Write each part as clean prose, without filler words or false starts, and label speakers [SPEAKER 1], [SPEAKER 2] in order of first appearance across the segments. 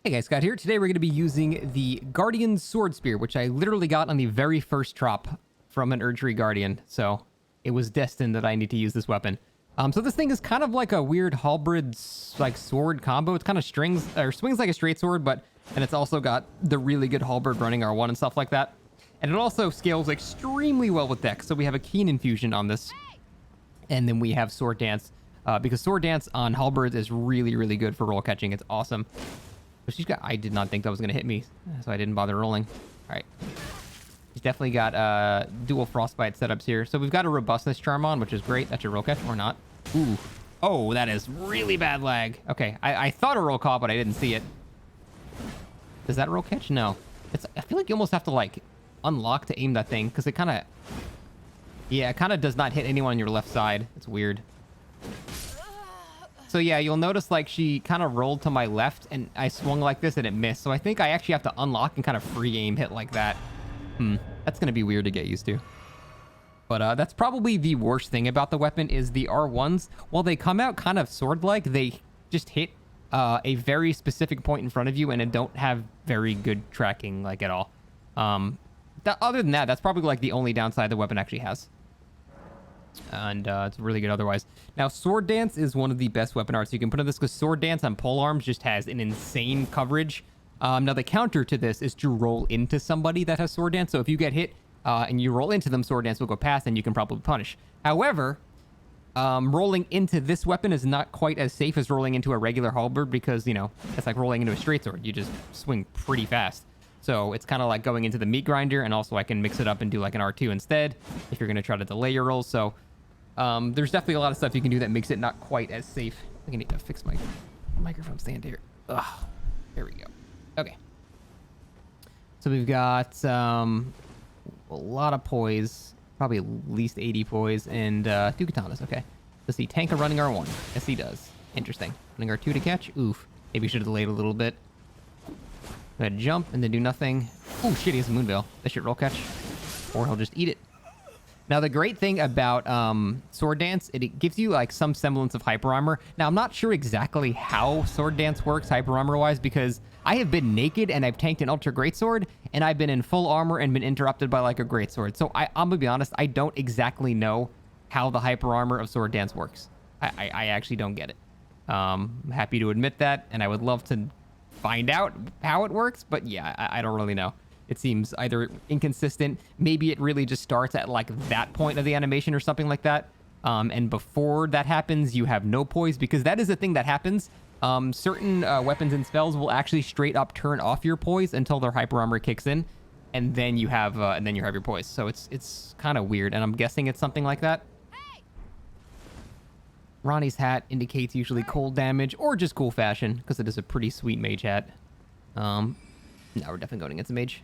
[SPEAKER 1] Hey guys, Scott here. Today we're going to be using the Guardian Swordspear, which I literally got on the very first drop from an Erdtree Guardian. So it was destined that I need to use this weapon. So this thing is kind of like a weird Halberd like sword combo. It's kind of swings like a straight sword, and it's also got the really good Halberd running R1 and stuff like that. And it also scales extremely well with Dex. So we have a Keen Infusion on this, and then we have Sword Dance because Sword Dance on Halberds is really, really good for roll catching. It's awesome. I did not think that was going to hit me, so I didn't bother rolling. All right. He's definitely got dual frostbite setups here. So we've got a robustness charm on, which is great. That should roll catch or not. Ooh. Oh, that is really bad lag. Okay, I thought a roll call, but I didn't see it. Does that roll catch? No. I feel like you almost have to like unlock to aim that thing because it kind of does not hit anyone on your left side. It's weird. So yeah, you'll notice like she kind of rolled to my left and I swung like this and it missed. So I think I actually have to unlock and kind of free aim hit like that. That's going to be weird to get used to. But that's probably the worst thing about the weapon is the R1s. While they come out kind of sword-like, they just hit a very specific point in front of you and it don't have very good tracking like at all. Other than that, that's probably like the only downside the weapon actually has. And it's really good otherwise. Now, Sword Dance is one of the best weapon arts you can put on this because Sword Dance on polearms just has an insane coverage. Now, the counter to this is to roll into somebody that has Sword Dance. So if you get hit and you roll into them, Sword Dance will go past and you can probably punish. However, rolling into this weapon is not quite as safe as rolling into a regular halberd because, you know, it's like rolling into a straight sword. You just swing pretty fast. So it's kind of like going into the meat grinder, and also I can mix it up and do like an R2 instead if you're going to try to delay your rolls. So there's definitely a lot of stuff you can do that makes it not quite as safe. I think I need to fix my microphone stand here. Ugh. There we go. Okay. So we've got a lot of poise, probably at least 80 poise, and 2 katanas. Okay. Does he tank a running R1? Yes, he does. Interesting. Running R2 to catch? Oof. Maybe should have delayed a little bit. Go ahead and jump and then do nothing. Oh shit, he has a Moonveil. That should roll catch. Or he'll just eat it. Now, the great thing about Sword Dance, it gives you like some semblance of hyper armor. Now, I'm not sure exactly how Sword Dance works hyper armor wise because I have been naked and I've tanked an Ultra Greatsword and I've been in full armor and been interrupted by like a Greatsword. So I'm gonna be honest, I don't exactly know how the hyper armor of Sword Dance works. I actually don't get it. I'm happy to admit that, and I would love to find out how it works, but yeah, I don't really know. It seems either inconsistent, maybe it really just starts at like that point of the animation or something like that, and before that happens you have no poise, because that is the thing that happens. Certain weapons and spells will actually straight up turn off your poise until their hyper armor kicks in, and then you have your poise. So it's kind of weird, and I'm guessing it's something like that. Ronnie's hat indicates usually cold damage or just cool fashion because it is a pretty sweet mage hat. Now we're definitely going against the mage.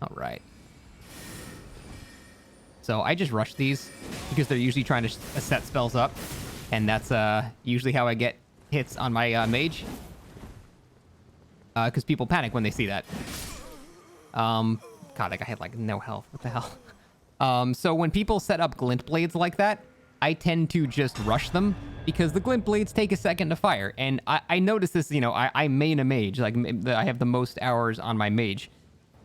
[SPEAKER 1] All right. So I just rush these because they're usually trying to set spells up, and that's usually how I get hits on my mage. Because people panic when they see that. God, that guy had like no health. What the hell? So when people set up glint blades like that, I tend to just rush them because the glint blades take a second to fire. And I noticed this, you know, I main a mage, like I have the most hours on my mage.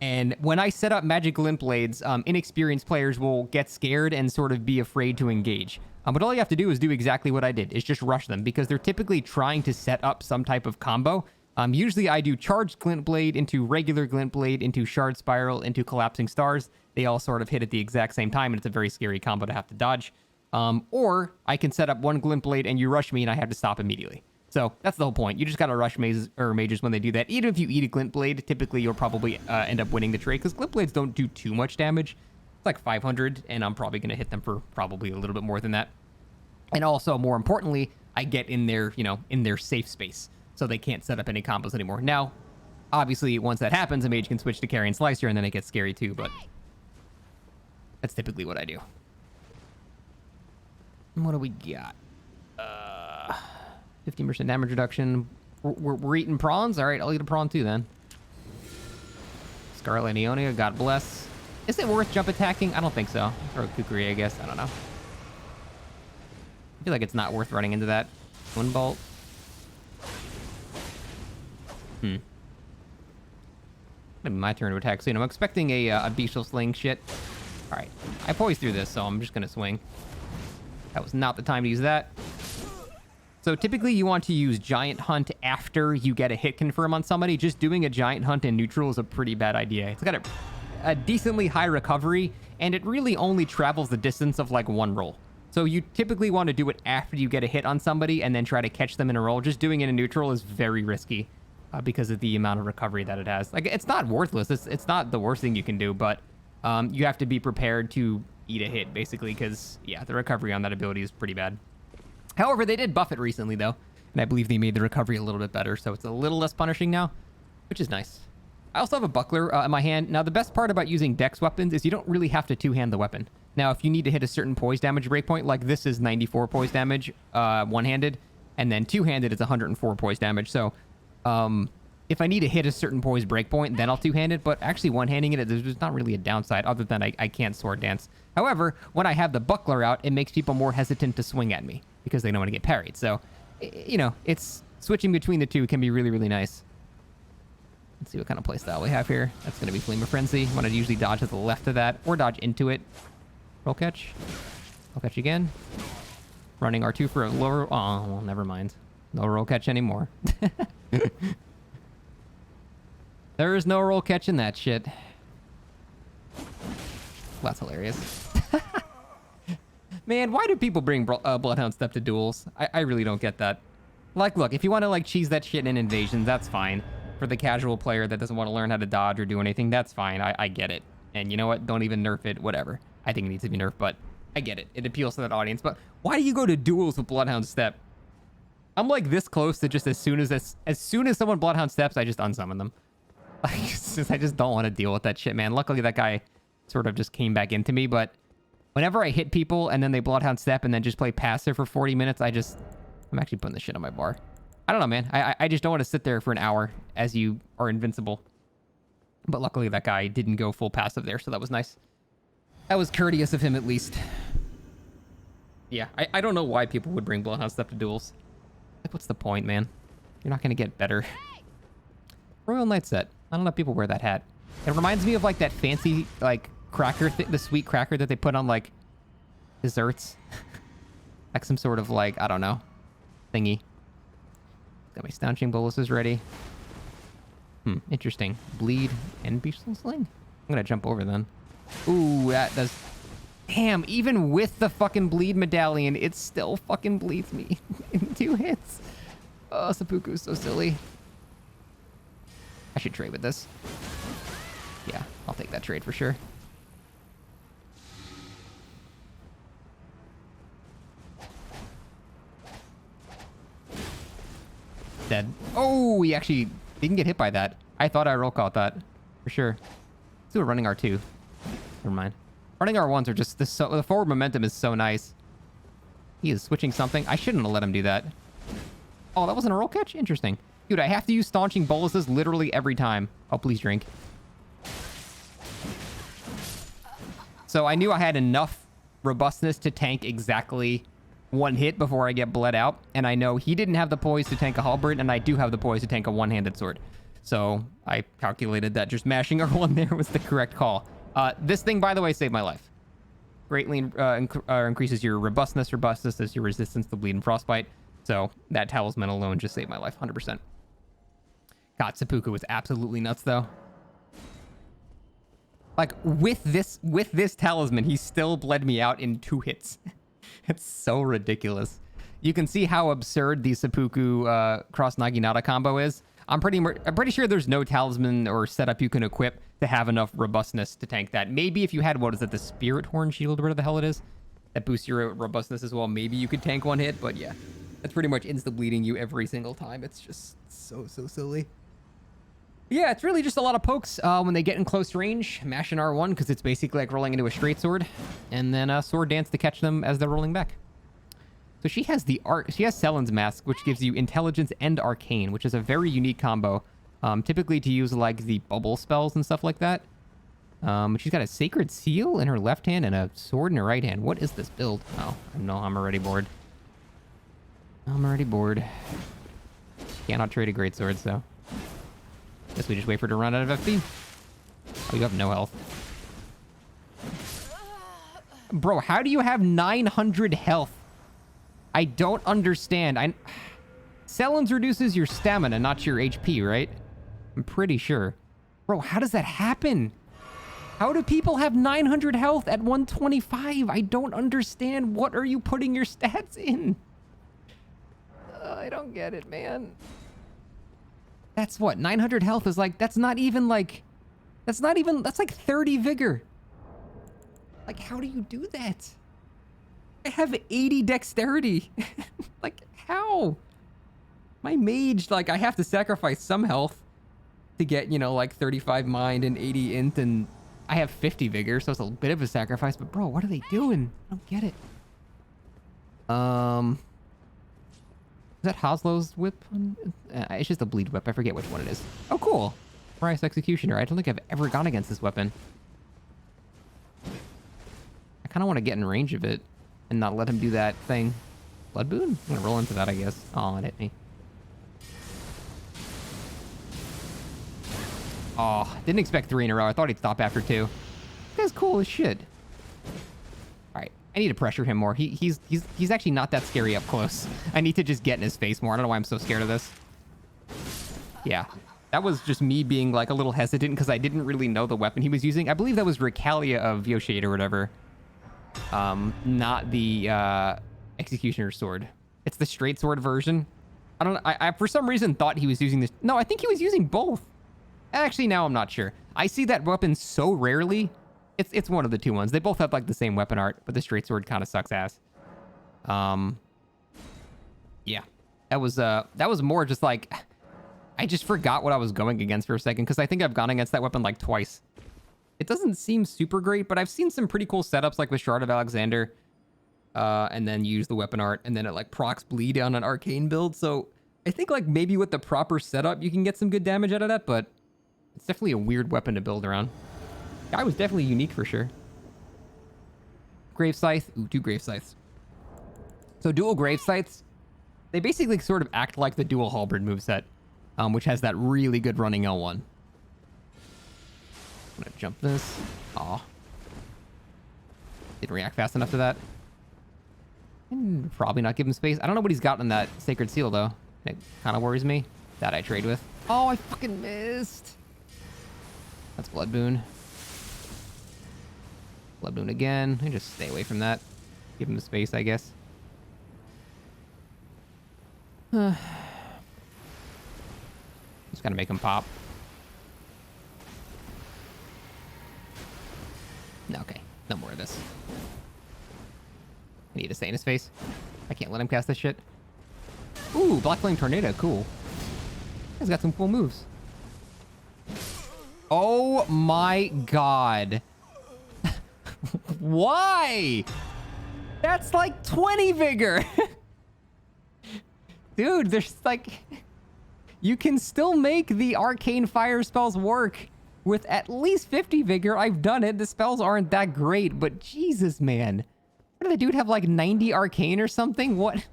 [SPEAKER 1] And when I set up magic glint blades, inexperienced players will get scared and sort of be afraid to engage. But all you have to do is do exactly what I did, is just rush them because they're typically trying to set up some type of combo. Usually I do charged glint blade into regular glint blade into shard spiral into collapsing stars. They all sort of hit at the exact same time, and it's a very scary combo to have to dodge. Or I can set up one glint blade and you rush me and I have to stop immediately. So that's the whole point. You just gotta rush mages when they do that. Even if you eat a glint blade, typically you'll probably end up winning the trade because glint blades don't do too much damage. It's like 500, and I'm probably gonna hit them for probably a little bit more than that. And also, more importantly, I get in their, you know, in their safe space, so they can't set up any combos anymore. Now, obviously, once that happens, a mage can switch to carry and slicer, and then it gets scary too. But that's typically what I do. What do we got? 15% damage reduction. We're eating prawns? All right, I'll eat a prawn too then. Scarlet Neonia, God bless. Is it worth jump attacking? I don't think so. Or Kukri, I guess. I don't know. I feel like it's not worth running into that. One bolt. gonna be my turn to attack soon. I'm expecting a bestial sling shit. All right, I poised through this, so I'm just gonna swing. That was not the time to use that. So typically you want to use Giant Hunt after you get a hit confirm on somebody. Just doing a Giant Hunt in neutral is a pretty bad idea. It's got a decently high recovery, and it really only travels the distance of like one roll. So you typically want to do it after you get a hit on somebody and then try to catch them in a roll. Just doing it in neutral is very risky because of the amount of recovery that it has. Like, it's not worthless. It's not the worst thing you can do, but you have to be prepared to eat a hit, basically, because, yeah, the recovery on that ability is pretty bad. However, they did buff it recently, though, and I believe they made the recovery a little bit better, so it's a little less punishing now, which is nice. I also have a buckler in my hand. Now, the best part about using dex weapons is you don't really have to two-hand the weapon. Now, if you need to hit a certain poise damage breakpoint, like this is 94 poise damage one-handed, and then two-handed is 104 poise damage. So, if I need to hit a certain poise breakpoint, then I'll two-hand it, but actually one-handing it, there's not really a downside other than I can't sword dance. However, when I have the buckler out, it makes people more hesitant to swing at me because they don't want to get parried. So, you know, it's switching between the two can be really, really nice. Let's see what kind of playstyle we have here. That's going to be Flame of Frenzy. I'm going to usually dodge to the left of that or dodge into it. Roll catch. Roll catch again. Running R2 for a lower... Oh, well, never mind. No roll catch anymore. There is no roll catch in that shit. That's hilarious. Man, why do people bring Bloodhound Step to duels? I really don't get that. Like, look, if you want to, like, cheese that shit in Invasion, that's fine. For the casual player that doesn't want to learn how to dodge or do anything, that's fine. I get it. And you know what? Don't even nerf it. Whatever. I think it needs to be nerfed, but I get it. It appeals to that audience. But why do you go to duels with Bloodhound Step? I'm like this close to just as soon as someone Bloodhound Steps, I just unsummon them. I just don't want to deal with that shit, man. Luckily, that guy sort of just came back into me, but whenever I hit people and then they Bloodhound Step and then just play passive for 40 minutes, I'm actually putting this shit on my bar. I don't know, man. I just don't want to sit there for an hour as you are invincible. But luckily, that guy didn't go full passive there, so that was nice. That was courteous of him, at least. Yeah, I don't know why people would bring Bloodhound Step to duels. Like, what's the point, man? You're not going to get better. Royal Knight set. I don't know if people wear that hat. It reminds me of, like, that fancy, like, cracker, the sweet cracker that they put on, like, desserts. Like some sort of, like, I don't know, thingy. Got my Stanching Boluses ready. Interesting. Bleed and Bestial Sling. I'm gonna jump over then. Ooh, that does... Damn, even with the fucking bleed medallion, it still fucking bleeds me in 2 hits. Oh, Seppuku's so silly. I should trade with this. Yeah, I'll take that trade for sure. Dead. Oh, he actually didn't get hit by that. I thought I roll caught that for sure. Let's do a running R2. Never mind. Running R1s are just this. The forward momentum is so nice. He is switching something. I shouldn't have let him do that. Oh, that wasn't a roll catch? Interesting. Dude, I have to use Staunching Boluses literally every time. Oh, please drink. So I knew I had enough robustness to tank exactly 1 hit before I get bled out. And I know he didn't have the poise to tank a Halberd, and I do have the poise to tank a one-handed sword. So I calculated that just mashing R1 there was the correct call. This thing, by the way, saved my life. Greatly increases your robustness. Robustness is your resistance to bleed and frostbite. So that talisman alone just saved my life, 100%. God, Seppuku was absolutely nuts, though. Like, with this talisman, he still bled me out in 2 hits. It's so ridiculous. You can see how absurd the Seppuku cross Naginata combo is. I'm pretty sure there's no talisman or setup you can equip to have enough robustness to tank that. Maybe if you had, what is it, the Spirit Horn Shield, whatever the hell it is, that boosts your robustness as well. Maybe you could tank 1 hit, but yeah. That's pretty much insta-bleeding you every single time. It's just so silly. Yeah, it's really just a lot of pokes when they get in close range. Mash an R1 because it's basically like rolling into a straight sword. And then sword dance to catch them as they're rolling back. So she has Selen's Mask, which gives you Intelligence and Arcane, which is a very unique combo. Typically to use like the bubble spells and stuff like that. She's got a Sacred Seal in her left hand and a sword in her right hand. What is this build? Oh, no, I'm already bored. Cannot trade a greatsword, so... Guess we just wait for her to run out of FP. Oh, you have no health. Bro, how do you have 900 health? I don't understand. Selens reduces your stamina, not your HP, right? I'm pretty sure. Bro, how does that happen? How do people have 900 health at 125? I don't understand. What are you putting your stats in? I don't get it, man. That's what? 900 health is like, that's like 30 vigor. Like, how do you do that? I have 80 dexterity. Like, how? My mage, like, I have to sacrifice some health to get, you know, like 35 mind and 80 int, and I have 50 vigor, so it's a bit of a sacrifice. But bro, what are they doing? I don't get it. Is that Hoslow's whip? It's just a bleed whip. I forget which one it is. Oh, cool. Price Executioner. I don't think I've ever gone against this weapon. I kind of want to get in range of it and not let him do that thing. Blood boon? I'm going to roll into that, I guess. Oh, it hit me. Oh, didn't expect 3 in a row. I thought he'd stop after 2. This guy's cool as shit. All right, I need to pressure him more. He's actually not that scary up close. I need to just get in his face more. I don't know why I'm so scared of this. Yeah, that was just me being like a little hesitant because I didn't really know the weapon he was using. I believe that was Recalia of Yoshade or whatever. Not the Executioner's sword. It's the straight sword version. I don't know. I for some reason thought he was using this. No, I think he was using both. Actually, now I'm not sure. I see that weapon so rarely. It's one of the two ones. They both have like the same weapon art, but the straight sword kind of sucks ass. Yeah, that was more just like, I just forgot what I was going against for a second because I think I've gone against that weapon like twice. It doesn't seem super great, but I've seen some pretty cool setups like with Shard of Alexander, and then use the weapon art, and then it like procs bleed on an arcane build. So I think like maybe with the proper setup, you can get some good damage out of that, but it's definitely a weird weapon to build around. Guy was definitely unique for sure. Grave Scythe. Ooh, 2 Grave Scythes. So dual Grave Scythes, they basically sort of act like the dual Halberd moveset, which has that really good running L1. I'm gonna jump this. Aw. Didn't react fast enough to that. And probably not give him space. I don't know what he's got in that Sacred Seal, though. It kind of worries me. That I trade with. Oh, I fucking missed. That's Blood Boon. Blood Boon again. I just stay away from that. Give him the space, I guess. Just gotta make him pop. Okay, no more of this. I need to stay in his face. I can't let him cast this shit. Ooh, Black Flame Tornado, cool. He's got some cool moves. Oh my god. Why? That's like 20 vigor. Dude, there's like... You can still make the arcane fire spells work with at least 50 vigor. I've done it. The spells aren't that great, but Jesus, man. What did the dude have, like 90 arcane or something? What?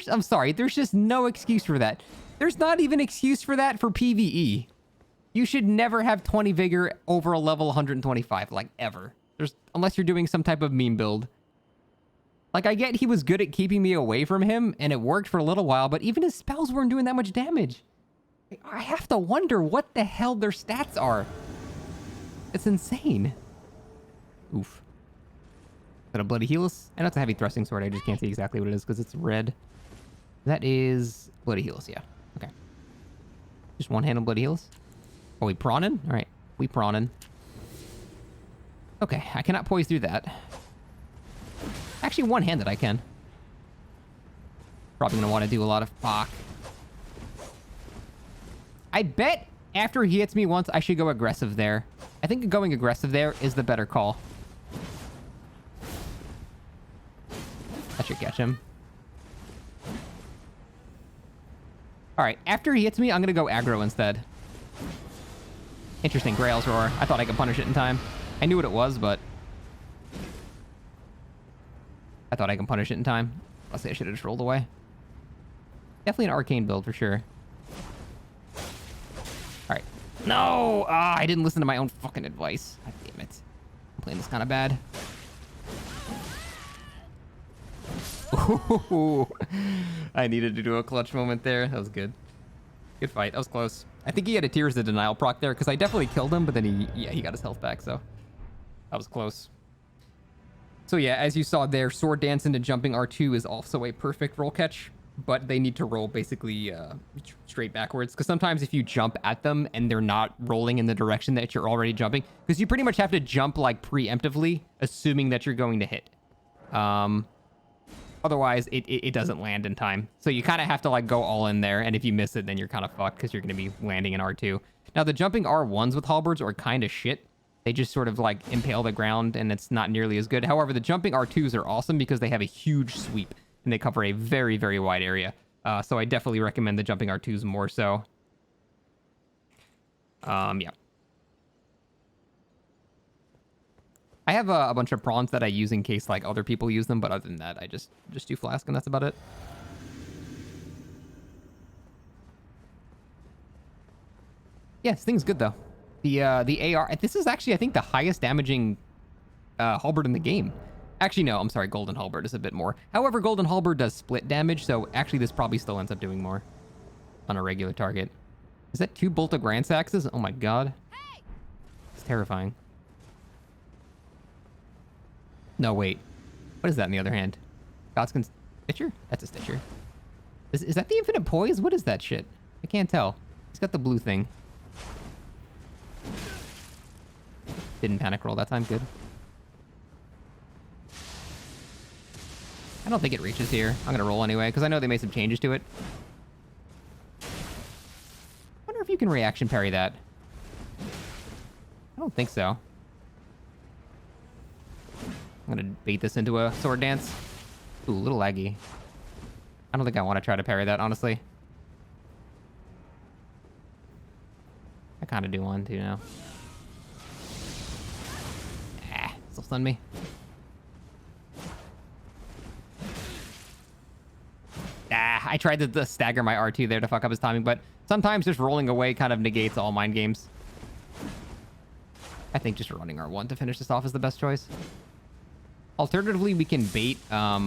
[SPEAKER 1] I'm sorry, there's just no excuse for that. There's not even excuse for that for PvE. You should never have 20 vigor over a level 125, like ever. Unless you're doing some type of meme build. Like, I get he was good at keeping me away from him, and it worked for a little while, but even his spells weren't doing that much damage. I have to wonder what the hell their stats are. It's insane. Oof. Is that a Bloody Healus? I know it's a heavy thrusting sword. I just can't see exactly what it is because it's red. That is Bloody Healus, yeah. Okay. Just one-handed Bloody Healus. Oh, we prawning? All right. We prawning. Okay, I cannot poise through that. Actually, one-handed I can. Probably gonna want to do a lot of fuck. I bet after he hits me once, I should go aggressive there. I think going aggressive there is the better call. That should catch him. All right, after he hits me, I'm gonna go aggro instead. Interesting, Grail's Roar. I thought I could punish it in time. I knew what it was, but I thought I could punish it in time. Honestly, I should have just rolled away. Definitely an arcane build for sure. All right, No! Ah, I didn't listen to my own fucking advice. God damn it. I'm playing this kind of bad. Ooh, I needed to do a clutch moment there. That was good. Good fight. That was close. I think he had a Tears of Denial proc there because I definitely killed him, but then he got his health back, so that was close. So yeah, as you saw there, Sword Dance into jumping R2 is also a perfect roll catch, but they need to roll basically straight backwards, because sometimes if you jump at them and they're not rolling in the direction that you're already jumping, because you pretty much have to jump like preemptively, assuming that you're going to hit. Otherwise, it doesn't land in time. So you kind of have to like go all in there, and if you miss it, then you're kind of fucked because you're going to be landing in R2. Now, the jumping R1s with halberds are kind of shit. They just sort of like impale the ground, and it's not nearly as good. However, the jumping R2s are awesome because they have a huge sweep, and they cover a very, very wide area. So I definitely recommend the jumping R2s more so. Yeah. I have a bunch of prawns that I use in case like other people use them, but other than that, I just do flask, and that's about it. Yeah, this thing's good though. The AR, this is actually, I think, the highest damaging halberd in the game. Actually, no, I'm sorry, Golden Halberd is a bit more. However, Golden Halberd does split damage, so actually this probably still ends up doing more on a regular target. Is that 2 Bolt of Grand Axes? Oh my god. It's terrifying. No, wait. What is that in the other hand? Godskin's Stitcher? That's a Stitcher. Is that the Infinite Poise? What is that shit? I can't tell. He's got the blue thing. Didn't panic roll that time. Good. I don't think it reaches here. I'm gonna roll anyway, because I know they made some changes to it. Wonder if you can reaction parry that. I don't think so. I'm gonna bait this into a sword dance. Ooh, a little laggy. I don't think I want to try to parry that, honestly. I kind of do want to now. Ah, still stun me. Ah, I tried to stagger my R2 there to fuck up his timing, but sometimes just rolling away kind of negates all mind games. I think just running R1 to finish this off is the best choice. Alternatively, we can bait a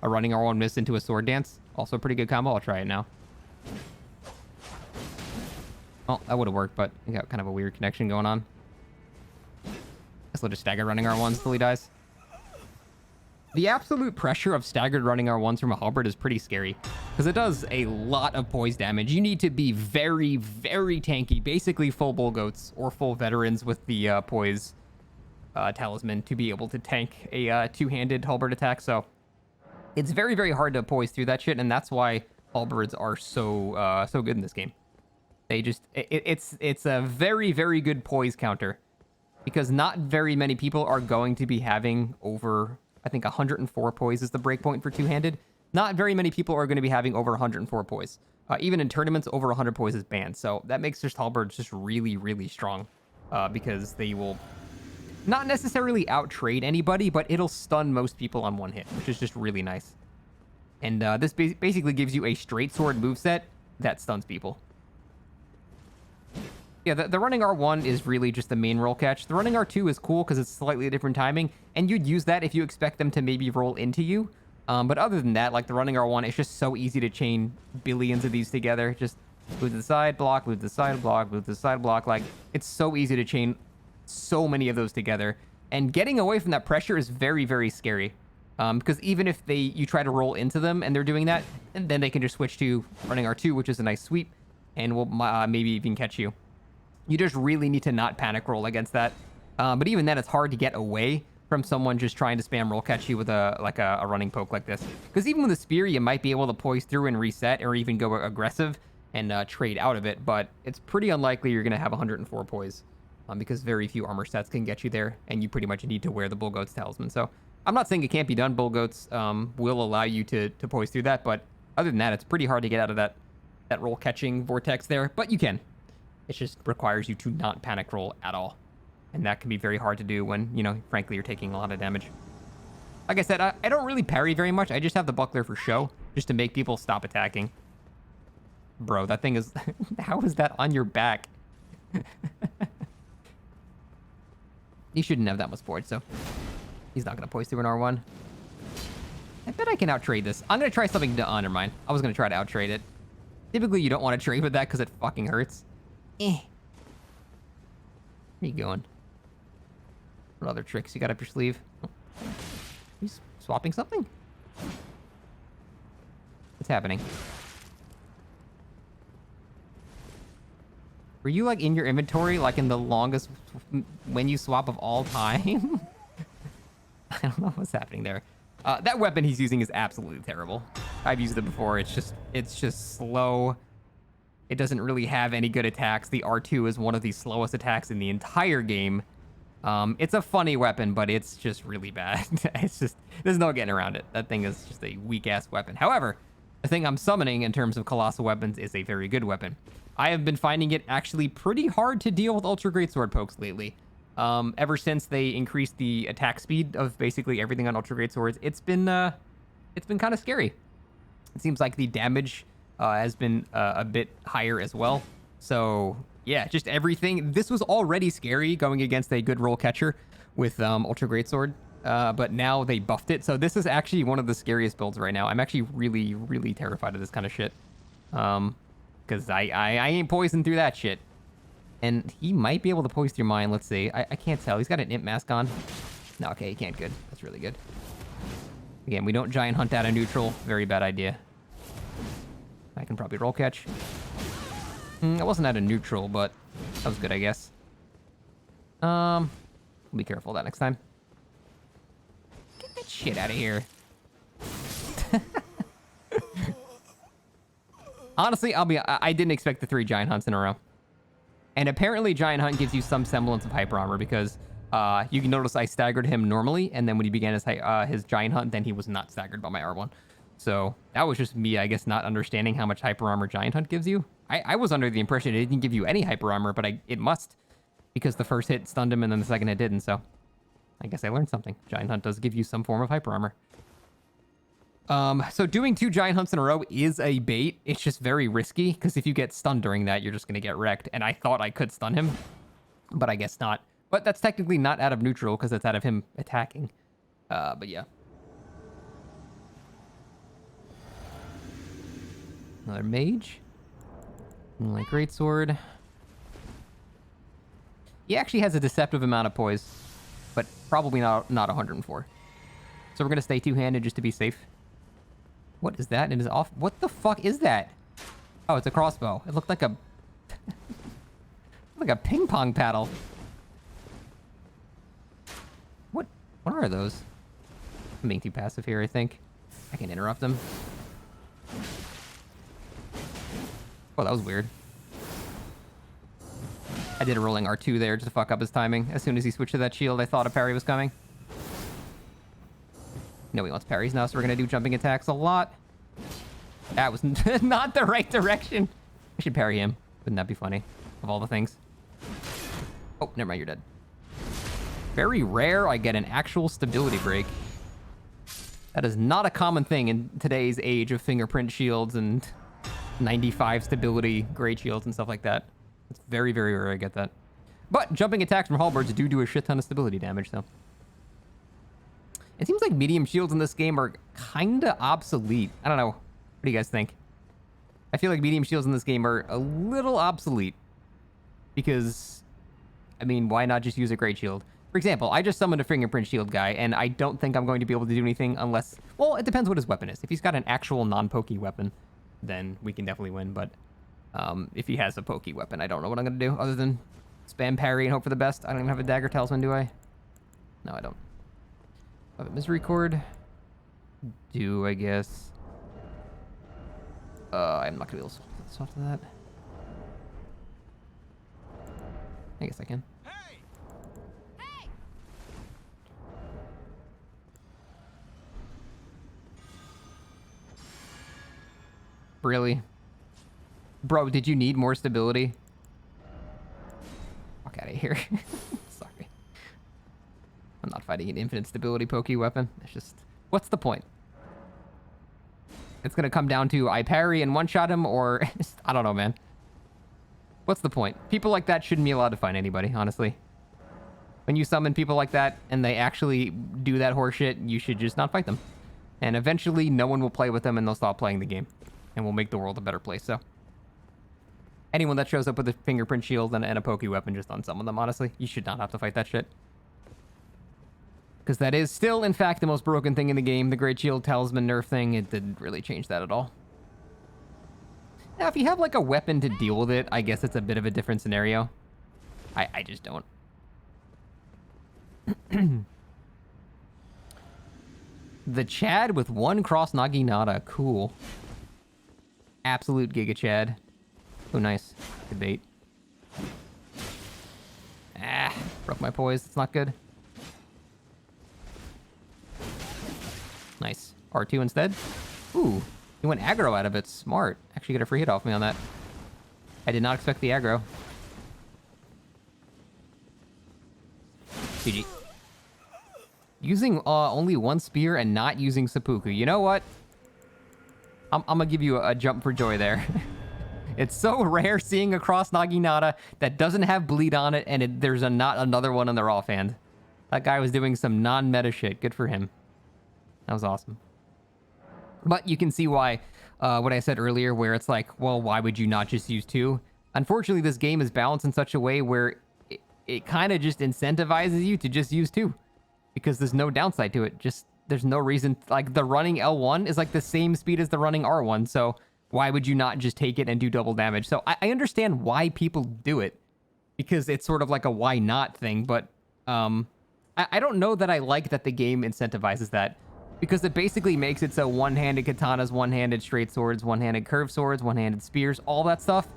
[SPEAKER 1] running R1 miss into a sword dance. Also a pretty good combo. I'll try it now. Well, that would have worked, but we got kind of a weird connection going on. Guess we'll just stagger running R1s till he dies. The absolute pressure of staggered running R1s from a halberd is pretty scary, because it does a lot of poise damage. You need to be very, very tanky, basically full bull goats or full veterans with the poise talisman to be able to tank a two-handed halberd attack. So it's very, very hard to poise through that shit, and that's why halberds are so good in this game. They just it's a very, very good poise counter, because not very many people are going to be having over, I think 104 poise is the breakpoint for two-handed. Not very many people are going to be having over 104 poise. Even in tournaments, over 100 poise is banned. So that makes just halberds just really, really strong, because they will not necessarily out-trade anybody, but it'll stun most people on one hit, which is just really nice. And this basically gives you a straight sword moveset that stuns people. Yeah, the running R1 is really just the main roll catch. The running R2 is cool because it's slightly different timing, and you'd use that if you expect them to maybe roll into you. But other than that, like the running R1, it's just so easy to chain billions of these together. Just move to the side, block, move to the side, block, move to the side, block. Like, it's so easy to chain so many of those together. And getting away from that pressure is very, very scary. Because even if you try to roll into them and they're doing that, and then they can just switch to running R2, which is a nice sweep, and will maybe even catch you. You just really need to not panic roll against that. But even then, it's hard to get away from someone just trying to spam roll catch you with a running poke like this. Because even with a spear, you might be able to poise through and reset, or even go aggressive and trade out of it. But it's pretty unlikely you're going to have 104 poise, because very few armor sets can get you there, and you pretty much need to wear the Bull Goats Talisman. So I'm not saying it can't be done. Bull Goats will allow you to poise through that, but other than that, it's pretty hard to get out of that roll catching vortex there. But you can. It just requires you to not panic roll at all. And that can be very hard to do when, you know, frankly, you're taking a lot of damage. Like I said, I don't really parry very much. I just have the buckler for show, just to make people stop attacking. Bro, that thing is... How is that on your back? He shouldn't have that much board, so he's not going to poise through an R1. I bet I can out-trade this. I'm going to try something to... never mind. I was going to try to out-trade it. Typically, you don't want to trade with that because it fucking hurts. Where you going? What other tricks you got up your sleeve? Oh. He's swapping something? What's happening? Were you, like, in your inventory, like, in the longest menu swap of all time? I don't know what's happening there. That weapon he's using is absolutely terrible. I've used it before. It's just slow. It doesn't really have any good attacks. The R2 is one of the slowest attacks in the entire game. It's a funny weapon, but it's just really bad. It's just, there's no getting around it. That thing is just a weak-ass weapon. However, the thing I'm summoning in terms of colossal weapons is a very good weapon. I have been finding it actually pretty hard to deal with Ultra Greatsword pokes lately. Ever since they increased the attack speed of basically everything on Ultra Greatswords, it's been kind of scary. It seems like the damage has been a bit higher as well. So yeah, just everything. This was already scary going against a good roll catcher with Ultra Greatsword, but now they buffed it. So this is actually one of the scariest builds right now. I'm actually really, really terrified of this kind of shit. Because I ain't poisoned through that shit. And he might be able to poise through mine. Let's see. I can't tell. He's got an imp mask on. No, okay, he can't. Good. That's really good. Again, we don't giant hunt out of neutral. Very bad idea. I can probably roll catch. I wasn't out of neutral, but that was good, I guess. Be careful that next time. Get that shit out of here. Honestly, I didn't expect the 3 giant hunts in a row. And apparently giant hunt gives you some semblance of hyper armor because you can notice I staggered him normally, and then when he began his giant hunt, then he was not staggered by my R1. So that was just me, I guess, not understanding how much hyper armor giant hunt gives you. I was under the impression it didn't give you any hyper armor, but it must, because the first hit stunned him and then the second hit didn't. So I guess I learned something. Giant hunt does give you some form of hyper armor. So doing 2 giant hunts in a row is a bait. It's just very risky, because if you get stunned during that, you're just going to get wrecked. And I thought I could stun him, but I guess not. But that's technically not out of neutral, because it's out of him attacking. But yeah. Another mage. Like Greatsword. He actually has a deceptive amount of poise, but probably not 104. So we're going to stay two-handed just to be safe. What is that? It is off. What the fuck is that? Oh, it's a crossbow. It looked like a... like a ping pong paddle. What are those? I'm being too passive here, I think. I can interrupt them. Oh, that was weird. I did a rolling R2 there just to fuck up his timing. As soon as he switched to that shield, I thought a parry was coming. No, he wants parries now, so we're going to do jumping attacks a lot. That was not the right direction. I should parry him. Wouldn't that be funny? Of all the things. Oh, never mind, you're dead. Very rare I get an actual stability break. That is not a common thing in today's age of fingerprint shields and 95 stability great shields and stuff like that. It's very, very rare I get that. But jumping attacks from halberds do a shit ton of stability damage, though. It seems like medium shields in this game are kind of obsolete. I don't know. What do you guys think? I feel like medium shields in this game are a little obsolete. Because, I mean, why not just use a great shield? For example, I just summoned a fingerprint shield guy, and I don't think I'm going to be able to do anything unless... Well, it depends what his weapon is. If he's got an actual non-pokey weapon, then we can definitely win. But if he has a pokey weapon, I don't know what I'm going to do other than spam parry and hope for the best. I don't even have a dagger talisman, do I? No, I don't. I have a misery cord. Do, I guess. I'm not going to be able to swap to that. I guess I can.
[SPEAKER 2] Hey! Hey!
[SPEAKER 1] Really? Bro, did you need more stability? Fuck out of here. Sorry. I'm not fighting an infinite stability pokey weapon. It's just... What's the point? It's gonna come down to I parry and one-shot him, or... I don't know, man. What's the point? People like that shouldn't be allowed to fight anybody, honestly. When you summon people like that and they actually do that horseshit, you should just not fight them. And eventually, no one will play with them and they'll stop playing the game. And we'll make the world a better place, so. Anyone that shows up with a fingerprint shield and a pokey weapon, just unsummon them, honestly. You should not have to fight that shit. Because that is still, in fact, the most broken thing in the game. The Greatshield Talisman nerf thing, it didn't really change that at all. Now, if you have, like, a weapon to deal with it, I guess it's a bit of a different scenario. I just don't. The Chad with one cross Naginata. Cool. Absolute Giga Chad. Oh, nice. Good bait. Ah, broke my poise. It's not good. Nice. R2 instead. Ooh, he went aggro out of it. Smart. Actually got a free hit off me on that. I did not expect the aggro. GG. Using only one spear and not using seppuku. You know what? I'm gonna give you a jump for joy there. It's so rare seeing a cross Naginata that doesn't have bleed on it, and there's not another one in their offhand. That guy was doing some non-meta shit. Good for him. That was awesome. But you can see why, what I said earlier, where it's like, well, why would you not just use two? Unfortunately, this game is balanced in such a way where it kind of just incentivizes you to just use two. Because there's no downside to it. Just, there's no reason, like, the running L1 is like the same speed as the running R1, so why would you not just take it and do double damage? So I understand why people do it, because it's sort of like a why not thing, but I don't know that I like that the game incentivizes that, because it basically makes it so one-handed katanas, one-handed straight swords, one-handed curved swords, one-handed spears, all that stuff,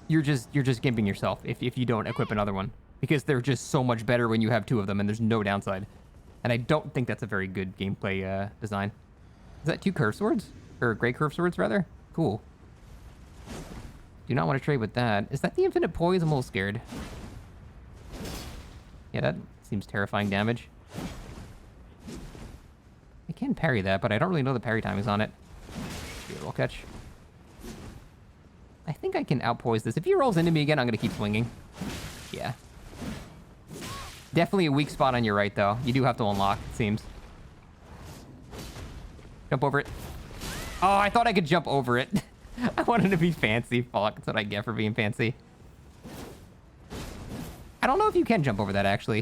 [SPEAKER 1] you're just gimping yourself if you don't equip another one, because they're just so much better when you have two of them and there's no downside. And I don't think that's a very good gameplay design. Is that two curved swords? Or gray curved swords, rather? Cool. Do not want to trade with that. Is that the infinite poise? I'm a little scared. Yeah, that seems terrifying damage. I can parry that, but I don't really know the parry timings on it. Good roll catch. I think I can outpoise this. If he rolls into me again, I'm going to keep swinging. Yeah. Definitely a weak spot on your right, though. You do have to unlock, it seems. Jump over it. Oh, I thought I could jump over it. I wanted to be fancy. Fuck, that's what I get for being fancy. I don't know if you can jump over that, actually.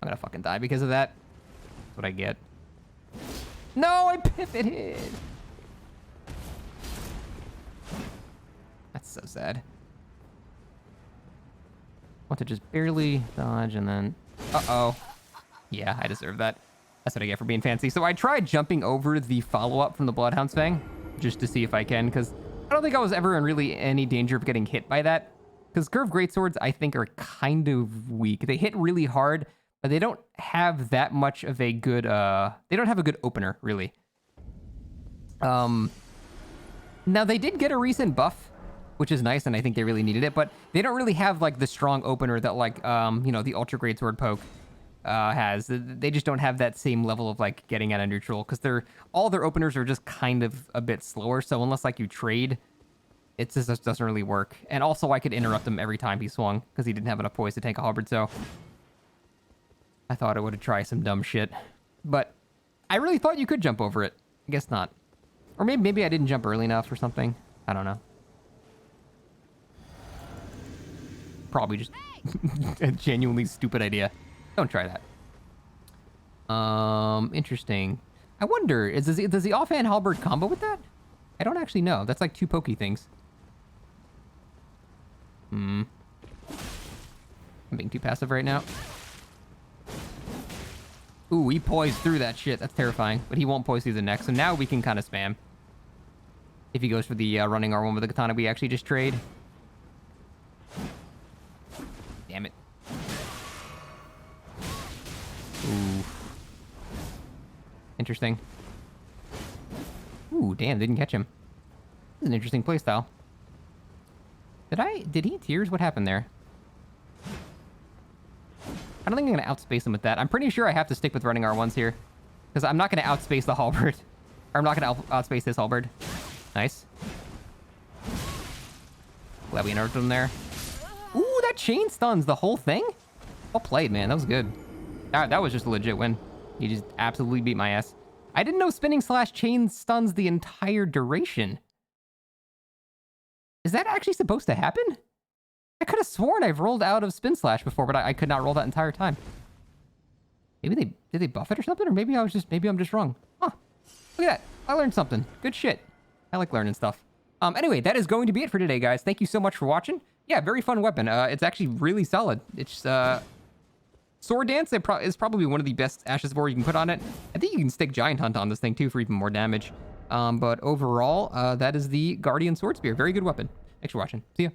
[SPEAKER 1] I'm gonna fucking die because of that. That's what I get. No, I pivoted. That's so sad. Want to just barely dodge and then... Uh-oh. Yeah, I deserve that. That's what I get for being fancy. So I tried jumping over the follow-up from the Bloodhound's Fang, just to see if I can, because I don't think I was ever in really any danger of getting hit by that. Because curved greatswords, I think, are kind of weak. They hit really hard, but they don't have that much of a good... they don't have a good opener, really. Now, they did get a recent buff, which is nice, and I think they really needed it, but they don't really have, like, the strong opener that, like, you know, the Ultra Greatsword poke has. They just don't have that same level of, like, getting out of neutral, because all their openers are just kind of a bit slower, so unless, like, you trade, it just doesn't really work. And also, I could interrupt him every time he swung, because he didn't have enough poise to tank a halberd, so I thought I would have tried some dumb shit. But I really thought you could jump over it. I guess not. Or maybe I didn't jump early enough or something. I don't know. Probably just a genuinely stupid idea. Don't try that. Interesting. I wonder, does the offhand halberd combo with that? I don't actually know. That's like two pokey things. I'm being too passive right now. Ooh, he poised through that shit. That's terrifying. But he won't poise through the next. So now we can kind of spam. If he goes for the running R1 with the katana, we actually just trade. Damn it. Ooh. Interesting. Ooh, damn, didn't catch him. This is an interesting playstyle. Did he tears? What happened there? I don't think I'm going to outspace him with that. I'm pretty sure I have to stick with running R1s here. Because I'm not going to outspace the halberd. Or I'm not going to outspace this halberd. Nice. Glad we interrupted him there. got chain stuns the whole thing? Well played, man. That was good. That was just a legit win. He just absolutely beat my ass. I didn't know spinning slash chain stuns the entire duration. Is that actually supposed to happen? I could have sworn I've rolled out of spin slash before, but I could not roll that entire time. Maybe did they buff it or something? Or maybe I'm just wrong. Huh. Look at that. I learned something. Good shit. I like learning stuff. Anyway, that is going to be it for today, guys. Thank you so much for watching. Yeah, very fun weapon. It's actually really solid. It's Sword Dance is probably one of the best Ashes of War you can put on it. I think you can stick Giant Hunt on this thing too for even more damage. But overall, that is the Guardian Swordspear. Very good weapon. Thanks for watching. See ya.